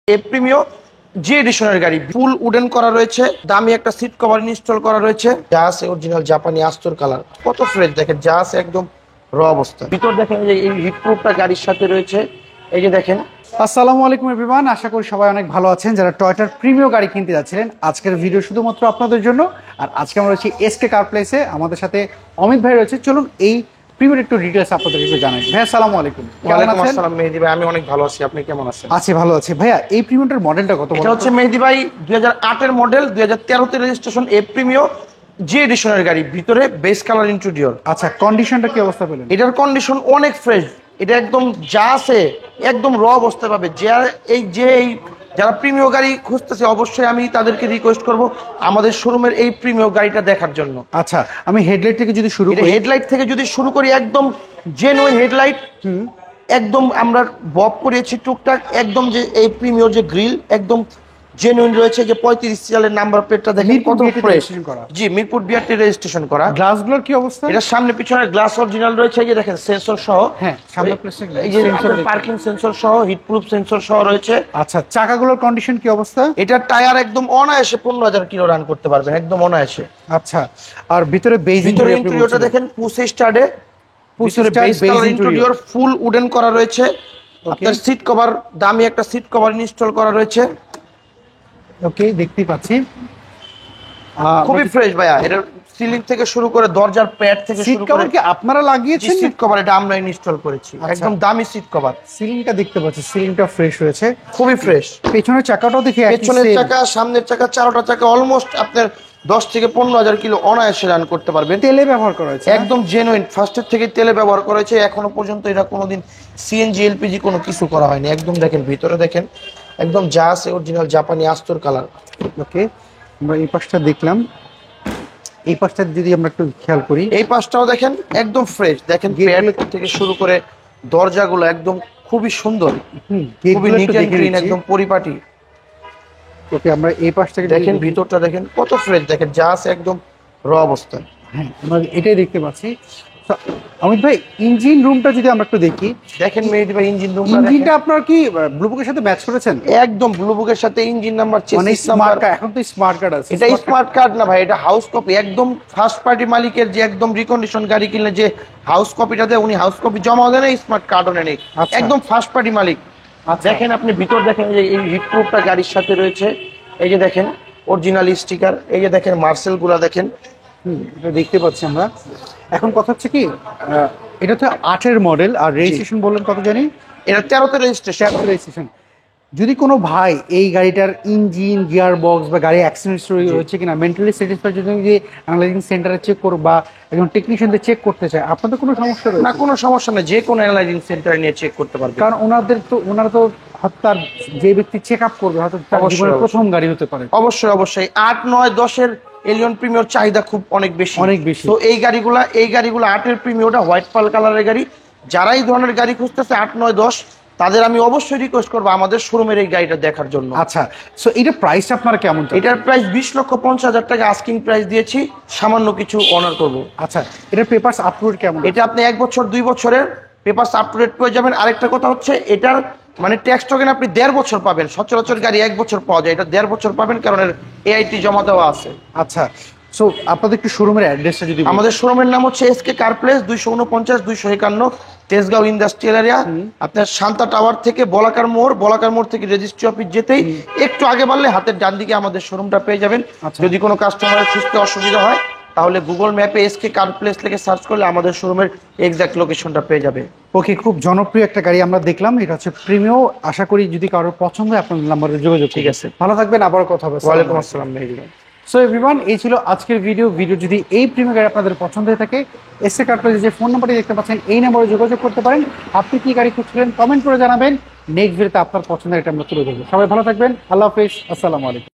Premio জি এডিশনের গাড়ি ফুল wooden করা রয়েছে, দামি একটা সিট কভার ইনস্টল করা রয়েছে, যা আছে অরিজিনাল জাপানি আস্তর কালার, কত ফ্রেশ দেখেন, যা আছে একদম র অবস্থা। ভিতর দেখেন যে এই হিট প্রুফটা গাড়ির সাথে রয়েছে, এই যে দেখেন। আসসালামু আলাইকুম এভরিওয়ান, আশা করি সবাই অনেক ভালো আছেন। যারা টয়োটার প্রিমিও গাড়ি কিনতে যাচ্ছিলেন, আজকের ভিডিও শুধুমাত্র আপনাদের জন্য। আর আজকে আমরা রয়েছি এসকে কার প্লেসে, আমাদের সাথে অমিত ভাই রয়েছে। চলুন এই প্রিমিওর একটু ডিটেইলস আপনাদের একটু জানাই। ভাই আসসালামু আলাইকুম। ওয়ালাইকুম আসসালাম মেহেদি ভাই, আমি অনেক ভালো আছি, আপনি কেমন আছেন? আছি, ভালো আছি। ভাইয়া এই প্রিমিওটার মডেলটা কত? এটা হচ্ছে মেহেদি ভাই 2008 এর মডেল, 2013 রেজিস্ট্রেশন, প্রিমিও জি এডিশনের গাড়ি, ভিতরে বেস কালার ইন্টেরিয়র। আচ্ছা, কন্ডিশনটা কি অবস্থা পেলেন? এটার কন্ডিশন অনেক ফ্রেশ, এটা একদম যা আছে একদম র অবস্থা পাবে। এই যারা প্রিমিয় গাড়ি খুঁজতেছে, অবশ্যই আমি তাদেরকে রিকোয়েস্ট করব আমাদের শোরুমের এই প্রিমিয় গাড়িটা দেখার জন্য। আচ্ছা, আমি হেডলাইট থেকে যদি শুরু করি, হেডলাইট থেকে যদি শুরু করি, একদম জেনুইন হেডলাইট, একদম আমরা বব করিয়েছি টুকটাক, একদম যে এই প্রিমিয়র যে গ্রিল একদম জেনুইন রয়েছে। যে 35 সালের নাম্বার প্লেটটা দেখেন কত ফ্রেশ। জি, মিরপুর বিআরটি রেজিস্ট্রেশন করা। গ্লাসগুলোর কি অবস্থা? এটা সামনে পিছনে গ্লাস অরিজিনাল রয়েছে, এই যে দেখেন সেন্সর সহ। হ্যাঁ, সামনে এই যে পার্কিং সেন্সর সহ, হিট প্রুফ সেন্সর সহ রয়েছে। আচ্ছা, চাকাগুলোর কন্ডিশন কি অবস্থা? এটা টায়ার একদম অনায়াসে 15,000 কিলো রান করতে পারবেন, একদম অনায়াসে। আচ্ছা, আর ভিতরে বেজ ইন্টেরিয়রটা দেখেন পুশ স্টার্টে, ভিতরে বেস কালার ইন্টেরিয়র ফুল উডেন করা রয়েছে। আপনার সিট কভার, দামি একটা সিট কভার ইনস্টল করা রয়েছে। ওকে, দেখতেই পাচ্ছি খুবই ফ্রেশ ভাইয়া। এটা সিলিং থেকে শুরু করে দরজার প্যাড থেকে সিট শুরু কভার করে কি আপনারা লাগিয়েছেন? সিট কভার এটা আমরা ইনস্টল করেছি, একদম দামি সিট কভার। সিলিংটা দেখতে পাচ্ছি, সিলিংটা ফ্রেশ রয়েছে, খুবই ফ্রেশ। পেছনের চাকাটাও দেখি পেছনের চাকা, সামনের চাকা, চারোটা চাকা অলমোস্ট আপনার 10 থেকে 15,000 কিলো অনায়াসে রান করতে পারবেন। তেলে ব্যবহার করা হয়েছে, একদম জেনুইন ফার্স্টের থেকে তেলে ব্যবহার করা হয়েছে। এখনো পর্যন্ত এটা কোনোদিন সিএনজি এলপিজি কোনো কিছু করা হয়নি। একদম দেখেন ভিতরে দেখেন, একদম যা আছে অরিজিনাল জাপানি আস্তর কালার। ওকে, আমরা এই পাশটা দেখলাম, এই পাশটা যদি আমরা একটু খেয়াল করি, এই পাশটাও দেখেন একদম ফ্রেশ। দেখেন প্যাড থেকে শুরু করে দরজাগুলো একদম খুবই সুন্দর, খুবই নিট এন্ড ক্লিন, একদম পরিপাটি। ওকে, আমরা এই পাশটাকে দেখেন, ভিতরটা দেখেন কত ফ্রেশ, দেখেন যা আছে একদম র অবস্থা। হ্যাঁ, আমরা এটাই দেখতে পাচ্ছি। অমিত ভাই, ইঞ্জিন রুমটা যদি আমরা একটু দেখি, দেখেন মেহেদি ভাই, ইঞ্জিনটা আপনার কি ব্লু বুকের সাথে ম্যাচ করেছেন? একদম ব্লু বুকের সাথে ইঞ্জিন নাম্বার, মানে স্মার্ট কার্ড। এখন তো স্মার্ট কার্ড আছে। এটা স্মার্ট কার্ড না ভাই, এটা হাউস কপি। একদম ফার্স্ট পার্টি মালিকের যে একদম রিকন্ডিশন গাড়ি কিনলে যে হাউস কপিটা দেয়, উনি হাউস কপি জমা দেন, স্মার্ট কার্ডও নেন, একদম ফার্স্ট পার্টি মালিক। দেখেন আপনি ভিতর দেখেন, যে এই হিট প্রুফটা গাড়ির সাথে রয়েছে, এই যে দেখেন অরিজিনাল স্টিকার, এই যে দেখেন মার্সেল গুলা দেখেন। এটা দেখতে পাচ্ছি আমরা। এখন কথা হচ্ছে কি, এটা তো 8-এর মডেল, আর রেজিস্ট্রেশন বললেন কত জানি? এটা 13তে রেজিস্ট্রেশন। যদি কোনো ভাই এই গাড়িটার ইঞ্জিন, গিয়ার বক্স বা গাড়ি অ্যাক্সিডেন্ট হচ্ছে কিনা মেন্টালি স্যাটিসফাইড, যদি অ্যানালাইজিং সেন্টারে চেক করো বা একজন টেকনিশিয়ানদের চেক করতে চায়, আপনাদের কোনো সমস্যা রয়েছে? না, কোনো সমস্যা নেই, যে কোনো অ্যানালাইজিং সেন্টারে নিয়ে চেক করতে পারবে। কারণ ওনারা তো হত্যার যে ব্যক্তি চেক আপ করবে, হয়তো তার জীবনের প্রথম গাড়ি হতে পারে। অবশ্যই অবশ্যই 8, 9, 10-এর এলিয়ন প্রিমিয়র চাহিদা খুব অনেক বেশি। তো এই গাড়িগুলো 8-এর প্রিমিয়রটা হোয়াইট পাল কালারের গাড়ি। যারা এই ধরনের গাড়ি খুঁজতেছে 8, 9, 10, তাদের আমি অবশ্যই রিকোয়েস্ট করবো আমাদের শোরুমের এই গাড়িটা দেখার জন্য। আচ্ছা, সো এটা প্রাইসটা আপনারা কেমন? এটার প্রাইস 20,50,000 টাকা আস্কিং প্রাইস দিয়েছি, সামান্য কিছু অনার করব। আচ্ছা, এটার পেপারস আপ টু ডেট কেমন? এটা আপনি 1 বছর 2 বছরের পেপারস আপ টু ডেট পেয়ে যাবেন। আরেকটা কথা হচ্ছে, এটার মানে ট্যাক্স টোকেন আপনি 1.5 বছর পাবেন। সচরাচর গাড়ি 1 বছর পাওয়া যায়, এটা 1.5 বছর পাবেন, কারণ এর এআইটি জমা দেওয়া আছে। আচ্ছা, সো আপনাদের একটু শোরুমের অ্যাড্রেসটা যদি? আমাদের শোরুমের নাম হচ্ছে SK car place, 249, 251 Tejgaon industrial area. আপনার শান্তা টাওয়ার থেকে বলাকার মোড় থেকে রেজিস্ট্রি অফিস যেতেই একটু আগে বাড়লে হাতের ডান দিকে আমাদের শোরুমটা পেয়ে যাবেন। যদি কোনো কাস্টমারের খুঁজতে অসুবিধা হয়, তাহলে গুগল ম্যাপে এসকে কার প্লেস লিখে সার্চ করলে আমাদের শোরুমের এক্সাক্ট লোকেশনটা পেয়ে যাবে। ওকে, খুব জনপ্রিয় একটা গাড়ি আমরা দেখলাম, এটা হচ্ছে প্রিমিও। আশা করি যদি কারোর পছন্দ হয় আপনার নাম্বারে যোগাযোগ। ঠিক আছে, ভালো থাকবেন, আবার কথা হবে। ওয়ালাইকুম আসসালাম মেহেদি ভাই। সো এভরিওয়ান, এই ছিল আজকের ভিডিও। যদি এই প্রিমিও গাড়ি আপনাদের পছন্দ হয়ে থাকে, এসকে কার প্লেসে যে ফোন নাম্বারটি দেখতে পাচ্ছেন, এই নাম্বারে যোগাযোগ করতে পারেন। আপনি কি গাড়ি খুঁজছিলেন কমেন্ট করে জানাবেন, নেক্সট ভিডিওতে আপনার পছন্দের এটা আমরা তুলে ধরবো। সবাই ভালো থাকবেন, আল্লাহ হাফেজ, আসসালামু আলাইকুম।